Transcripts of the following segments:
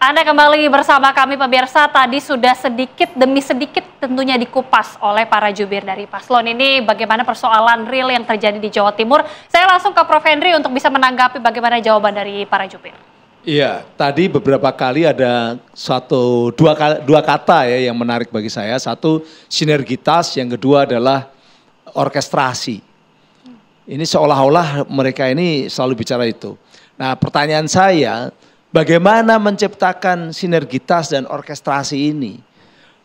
Anda kembali bersama kami pemirsa, tadi sudah sedikit demi sedikit tentunya dikupas oleh para jubir dari paslon ini bagaimana persoalan real yang terjadi di Jawa Timur. Saya langsung ke Prof. Henry untuk bisa menanggapi bagaimana jawaban dari para jubir. Iya, tadi beberapa kali ada dua kata ya yang menarik bagi saya. Satu sinergitas, yang kedua adalah orkestrasi. Ini seolah-olah mereka ini selalu bicara itu. Nah, pertanyaan saya, bagaimana menciptakan sinergitas dan orkestrasi ini?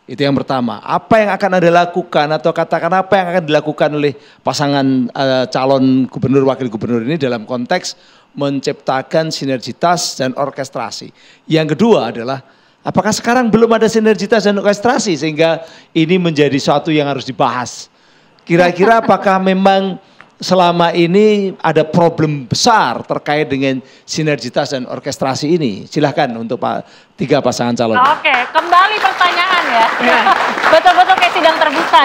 Itu yang pertama. Apa yang akan Anda lakukan atau katakan apa yang akan dilakukan oleh pasangan calon gubernur wakil gubernur ini dalam konteks menciptakan sinergitas dan orkestrasi. Yang kedua adalah apakah sekarang belum ada sinergitas dan orkestrasi sehingga ini menjadi suatu yang harus dibahas. Kira-kira apakah memang selama ini ada problem besar terkait dengan sinergitas dan orkestrasi ini? Silahkan untuk tiga pasangan calon. Oke, kembali pertanyaan ya. Betul-betul kayak sidang terbuka.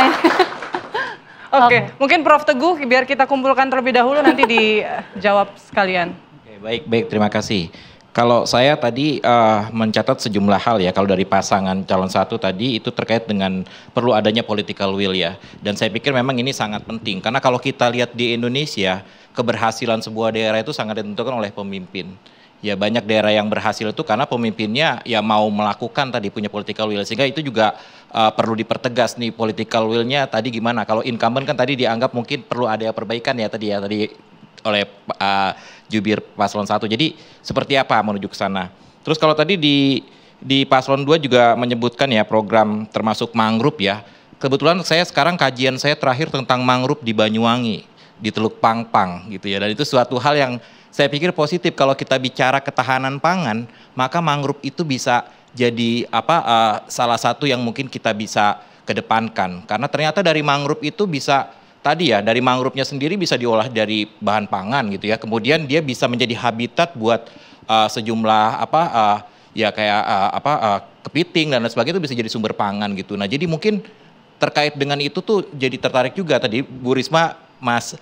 Oke, mungkin Prof. Teguh biar kita kumpulkan terlebih dahulu nanti dijawab sekalian. Oke, baik, terima kasih. Kalau saya tadi mencatat sejumlah hal ya, kalau dari pasangan calon satu tadi itu terkait dengan perlu adanya political will ya. Dan saya pikir memang ini sangat penting, karena kalau kita lihat di Indonesia, keberhasilan sebuah daerah itu sangat ditentukan oleh pemimpin. Ya banyak daerah yang berhasil itu karena pemimpinnya ya mau melakukan tadi punya political will. Sehingga itu juga perlu dipertegas nih political will-nya tadi gimana. Kalau incumbent kan tadi dianggap mungkin perlu ada perbaikan ya tadi oleh jubir paslon 1. Jadi seperti apa menuju ke sana. Terus kalau tadi di paslon 2 juga menyebutkan ya program termasuk mangrove ya. Kebetulan saya sekarang kajian saya terakhir tentang mangrove di Banyuwangi, di Teluk Pangpang gitu ya. Dan itu suatu hal yang saya pikir positif kalau kita bicara ketahanan pangan, maka mangrove itu bisa jadi salah satu yang mungkin kita bisa kedepankan. Karena ternyata dari mangrove itu bisa tadi ya, dari mangrove-nya sendiri bisa diolah dari bahan pangan gitu ya. Kemudian dia bisa menjadi habitat buat sejumlah kepiting dan lain sebagainya, itu bisa jadi sumber pangan gitu. Nah, jadi mungkin terkait dengan itu tuh jadi tertarik juga tadi Bu Risma, Mas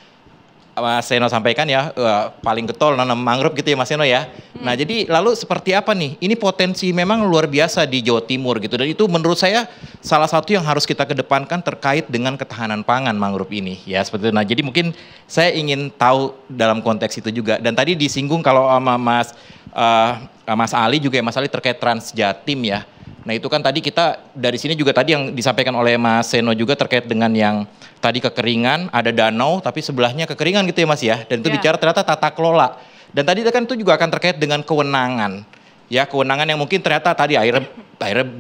Seno sampaikan ya, paling getol nanam mangrove gitu ya Mas Seno ya. Nah jadi lalu seperti apa nih? Ini potensi memang luar biasa di Jawa Timur gitu. Dan itu menurut saya salah satu yang harus kita kedepankan terkait dengan ketahanan pangan mangrove ini. Ya seperti itu. Nah jadi mungkin saya ingin tahu dalam konteks itu juga. Dan tadi disinggung kalau sama Mas Ali juga ya, Mas Ali terkait Trans Jatim ya. Nah itu kan tadi kita dari sini juga tadi yang disampaikan oleh Mas Seno juga terkait dengan yang tadi kekeringan, ada danau tapi sebelahnya kekeringan gitu ya Mas ya. Dan itu bicara ternyata tata kelola. Dan tadi kan itu juga akan terkait dengan kewenangan. Ya kewenangan yang mungkin ternyata tadi akhirnya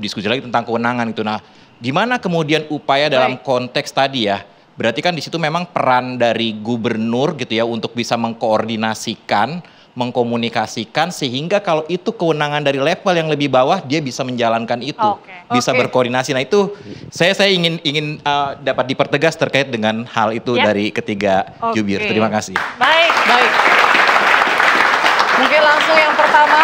diskusi lagi tentang kewenangan gitu. Nah gimana kemudian upaya dalam konteks tadi ya. Berarti kan di situ memang peran dari gubernur gitu ya untuk bisa mengkoordinasikan, mengkomunikasikan sehingga kalau itu kewenangan dari level yang lebih bawah dia bisa menjalankan itu, bisa berkoordinasi. Nah itu saya ingin dapat dipertegas terkait dengan hal itu dari ketiga jubir. Terima kasih. Baik. Mungkin langsung yang pertama,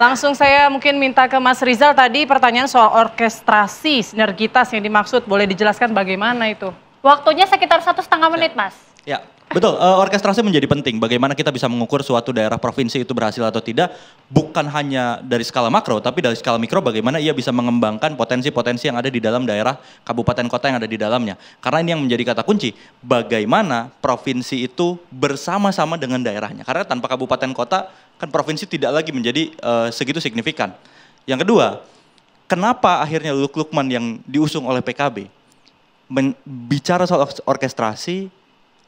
langsung saya mungkin minta ke Mas Rizal tadi pertanyaan soal orkestrasi sinergitas yang dimaksud, boleh dijelaskan bagaimana itu? Waktunya sekitar 1,5 menit Mas. Ya. Betul, orkestrasi menjadi penting. Bagaimana kita bisa mengukur suatu daerah provinsi itu berhasil atau tidak, bukan hanya dari skala makro, tapi dari skala mikro bagaimana ia bisa mengembangkan potensi-potensi yang ada di dalam daerah kabupaten kota yang ada di dalamnya. Karena ini yang menjadi kata kunci, bagaimana provinsi itu bersama-sama dengan daerahnya. Karena tanpa kabupaten kota, kan provinsi tidak lagi menjadi segitu signifikan. Yang kedua, kenapa akhirnya Luluk Lukman yang diusung oleh PKB, bicara soal orkestrasi,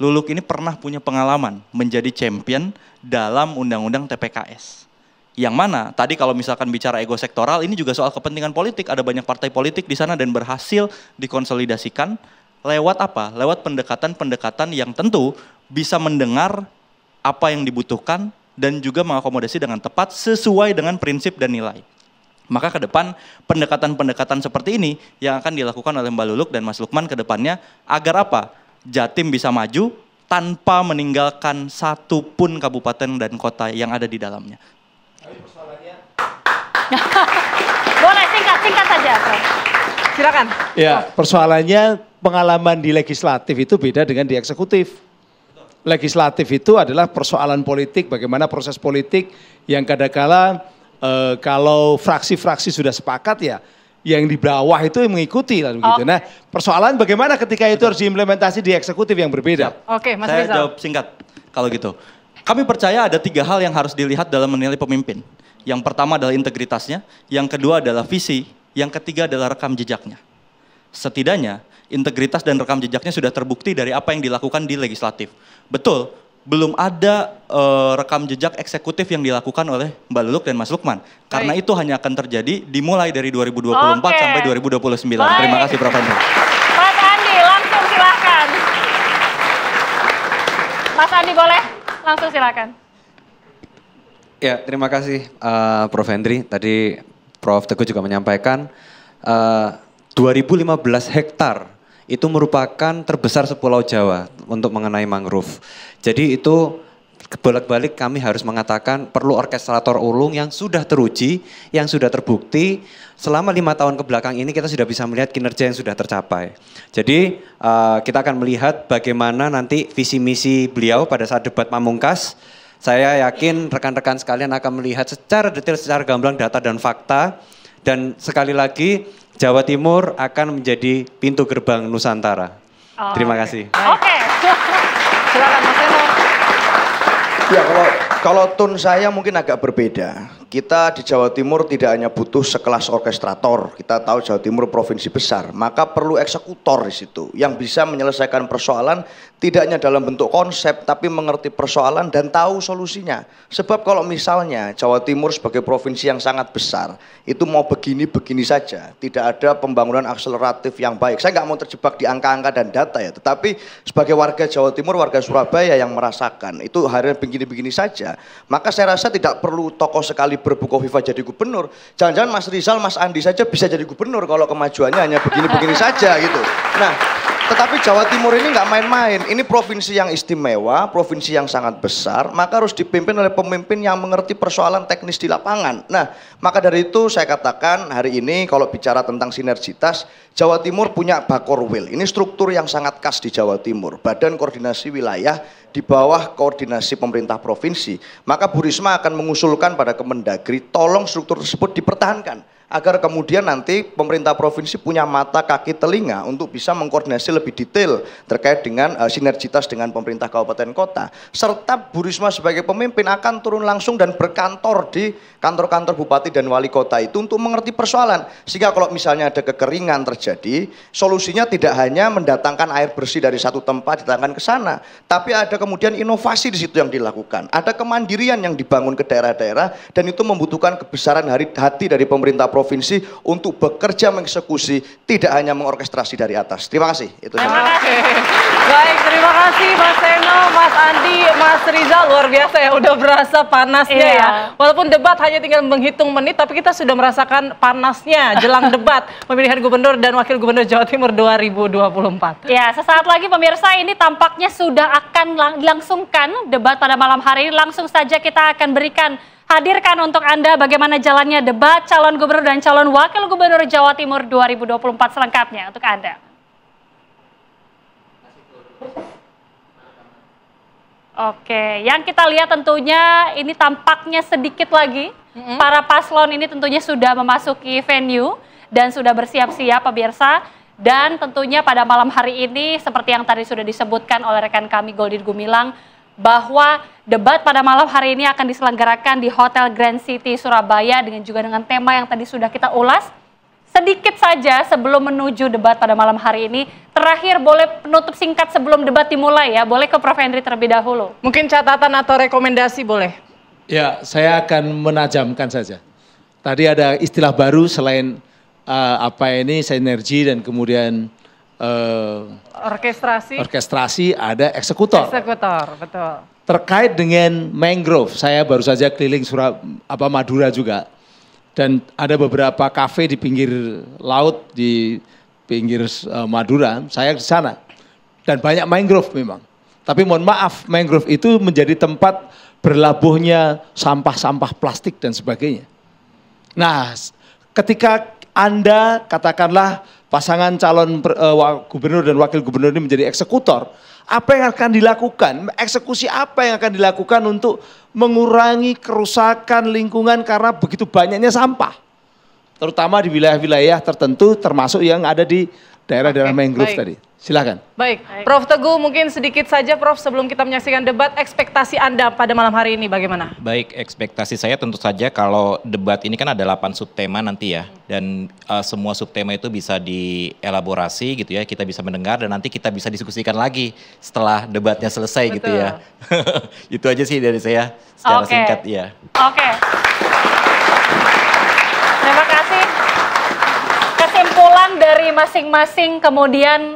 Luluk ini pernah punya pengalaman menjadi champion dalam undang-undang TPKS. Yang mana tadi kalau misalkan bicara ego sektoral, ini juga soal kepentingan politik. Ada banyak partai politik di sana dan berhasil dikonsolidasikan lewat apa? Lewat pendekatan-pendekatan yang tentu bisa mendengar apa yang dibutuhkan dan juga mengakomodasi dengan tepat sesuai dengan prinsip dan nilai. Maka ke depan pendekatan-pendekatan seperti ini yang akan dilakukan oleh Mbak Luluk dan Mas Lukman ke depannya agar apa? Jatim bisa maju tanpa meninggalkan satu pun kabupaten dan kota yang ada di dalamnya. Boleh singkat saja, Prof. Silakan. Ya, persoalannya pengalaman di legislatif itu beda dengan di eksekutif. Legislatif itu adalah persoalan politik, bagaimana proses politik yang kadangkala kalau fraksi-fraksi sudah sepakat ya, yang di bawah itu mengikuti lalu gitu. Nah, persoalan bagaimana ketika itu harus diimplementasi di eksekutif yang berbeda. Oke, Mas Saya Rizal. jawab singkat kalau gitu. Kami percaya ada 3 hal yang harus dilihat dalam menilai pemimpin. Yang pertama adalah integritasnya, yang kedua adalah visi, yang ketiga adalah rekam jejaknya. Setidaknya integritas dan rekam jejaknya sudah terbukti dari apa yang dilakukan di legislatif. Betul, belum ada rekam jejak eksekutif yang dilakukan oleh Mbak Luluk dan Mas Lukman. Karena itu hanya akan terjadi dimulai dari 2024 sampai 2029. Terima kasih Prof. Andri. Mas Andi, langsung silakan. Mas Andi boleh? Langsung silakan. Ya, terima kasih Prof. Hendri. Tadi Prof. Teguh juga menyampaikan 2015 hektar itu merupakan terbesar sepulau Jawa untuk mengenai mangrove. Jadi itu bolak-balik kami harus mengatakan perlu orkestrator ulung yang sudah teruji, yang sudah terbukti. Selama 5 tahun ke belakang ini kita sudah bisa melihat kinerja yang sudah tercapai. Jadi kita akan melihat bagaimana nanti visi misi beliau pada saat debat pamungkas. Saya yakin rekan-rekan sekalian akan melihat secara detail, secara gamblang data dan fakta. Dan sekali lagi Jawa Timur akan menjadi pintu gerbang Nusantara. Terima kasih. Oke. Silakan Mas Eno. Ya kalau tone saya mungkin agak berbeda. Kita di Jawa Timur tidak hanya butuh sekelas orkestrator. Kita tahu Jawa Timur provinsi besar, maka perlu eksekutor di situ yang bisa menyelesaikan persoalan tidak hanya dalam bentuk konsep tapi mengerti persoalan dan tahu solusinya. Sebab kalau misalnya Jawa Timur sebagai provinsi yang sangat besar itu mau begini-begini saja, tidak ada pembangunan akseleratif yang baik. Saya nggak mau terjebak di angka-angka dan data ya, tetapi sebagai warga Jawa Timur, warga Surabaya yang merasakan itu harian begini-begini saja, maka saya rasa tidak perlu tokoh sekali Bukovifa jadi gubernur. Jangan-jangan Mas Rizal, Mas Andi saja bisa jadi gubernur kalau kemajuannya hanya begini-begini saja gitu. Nah, tetapi Jawa Timur ini nggak main-main. Ini provinsi yang istimewa, provinsi yang sangat besar, maka harus dipimpin oleh pemimpin yang mengerti persoalan teknis di lapangan. Nah, maka dari itu saya katakan hari ini kalau bicara tentang sinergitas, Jawa Timur punya Bakorwil. Ini struktur yang sangat khas di Jawa Timur. Badan Koordinasi Wilayah di bawah koordinasi pemerintah provinsi. Maka Bu Risma akan mengusulkan pada Kemendagri, tolong struktur tersebut dipertahankan. Agar kemudian nanti pemerintah provinsi punya mata, kaki, telinga untuk bisa mengkoordinasi lebih detail terkait dengan sinergitas dengan pemerintah kabupaten kota. Serta Bu Risma sebagai pemimpin akan turun langsung dan berkantor di kantor-kantor bupati dan wali kota itu untuk mengerti persoalan. Sehingga kalau misalnya ada kekeringan terjadi, solusinya tidak hanya mendatangkan air bersih dari satu tempat didatangkan ke sana, tapi ada kemudian inovasi di situ yang dilakukan. Ada kemandirian yang dibangun ke daerah-daerah dan itu membutuhkan kebesaran hati dari pemerintah provinsi untuk bekerja mengeksekusi, tidak hanya mengorkestrasi dari atas. Terima kasih. Itu Terima kasih. Baik, terima kasih Mas Eno, Mas Andi, Mas Rizal, luar biasa ya, udah berasa panasnya ya. Walaupun debat hanya tinggal menghitung menit, tapi kita sudah merasakan panasnya jelang debat pemilihan gubernur dan wakil gubernur Jawa Timur 2024. Ya, sesaat lagi pemirsa ini tampaknya sudah akan dilangsungkan debat pada malam hari ini. Langsung saja kita akan hadirkan untuk Anda bagaimana jalannya debat calon gubernur dan calon wakil gubernur Jawa Timur 2024 selengkapnya untuk Anda. Oke, yang kita lihat tentunya ini tampaknya sedikit lagi. Para paslon ini tentunya sudah memasuki venue dan sudah bersiap-siap pemirsa. Dan tentunya pada malam hari ini seperti yang tadi sudah disebutkan oleh rekan kami Goldir Gumilang, bahwa debat pada malam hari ini akan diselenggarakan di Hotel Grand City Surabaya dengan tema yang tadi sudah kita ulas. Sedikit saja sebelum menuju debat pada malam hari ini, terakhir boleh penutup singkat sebelum debat dimulai ya, boleh ke Prof. Hendri terlebih dahulu. Mungkin catatan atau rekomendasi boleh? Ya, saya akan menajamkan saja. Tadi ada istilah baru selain sinergi dan kemudian orkestrasi, ada eksekutor. Eksekutor, betul. Terkait dengan mangrove, saya baru saja keliling Madura juga. Dan ada beberapa kafe di pinggir laut, di pinggir Madura, saya di sana. Dan banyak mangrove memang. Tapi mohon maaf, mangrove itu menjadi tempat berlabuhnya sampah-sampah plastik dan sebagainya. Nah, ketika Anda katakanlah pasangan calon gubernur dan wakil gubernur ini menjadi eksekutor, Apa yang akan dilakukan? Eksekusi apa yang akan dilakukan untuk mengurangi kerusakan lingkungan karena begitu banyaknya sampah? Terutama di wilayah-wilayah tertentu termasuk yang ada di daerah-daerah mangrove tadi. Silakan. Baik, Prof Teguh mungkin sedikit saja Prof sebelum kita menyaksikan debat, ekspektasi Anda pada malam hari ini bagaimana? Baik, ekspektasi saya tentu saja kalau debat ini kan ada 8 subtema nanti ya. Dan semua subtema itu bisa dielaborasi gitu ya, kita bisa mendengar dan nanti kita bisa diskusikan lagi setelah debatnya selesai gitu ya. Itu aja sih dari saya secara singkat ya. Oke. Terima kasih. Kesimpulan dari masing-masing kemudian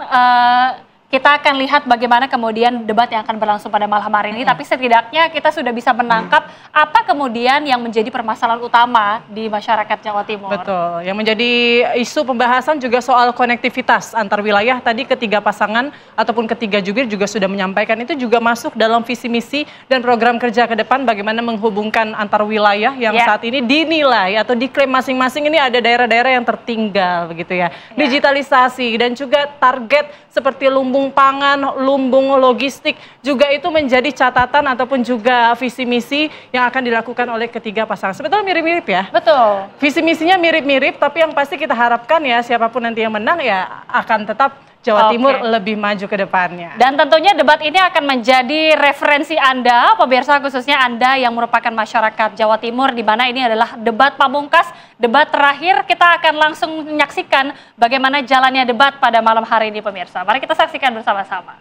kita akan lihat bagaimana kemudian debat yang akan berlangsung pada malam hari ini. Tapi setidaknya kita sudah bisa menangkap apa kemudian yang menjadi permasalahan utama di masyarakat Jawa Timur. Betul, yang menjadi isu pembahasan juga soal konektivitas antar wilayah. Tadi ketiga pasangan ataupun ketiga jubir juga sudah menyampaikan itu juga masuk dalam visi misi dan program kerja ke depan bagaimana menghubungkan antar wilayah yang saat ini dinilai atau diklaim masing-masing ini ada daerah-daerah yang tertinggal begitu ya. Digitalisasi dan juga target seperti lumbung pangan, lumbung logistik juga itu menjadi catatan ataupun juga visi misi yang akan dilakukan oleh ketiga pasangan. Sebetulnya mirip-mirip ya. Betul. Visi misinya mirip-mirip tapi yang pasti kita harapkan ya siapapun nanti yang menang ya akan tetap Jawa Timur lebih maju ke depannya. Dan tentunya debat ini akan menjadi referensi Anda, pemirsa khususnya Anda yang merupakan masyarakat Jawa Timur, di mana ini adalah debat pamungkas, debat terakhir. Kita akan langsung menyaksikan bagaimana jalannya debat pada malam hari ini pemirsa. Mari kita saksikan bersama-sama.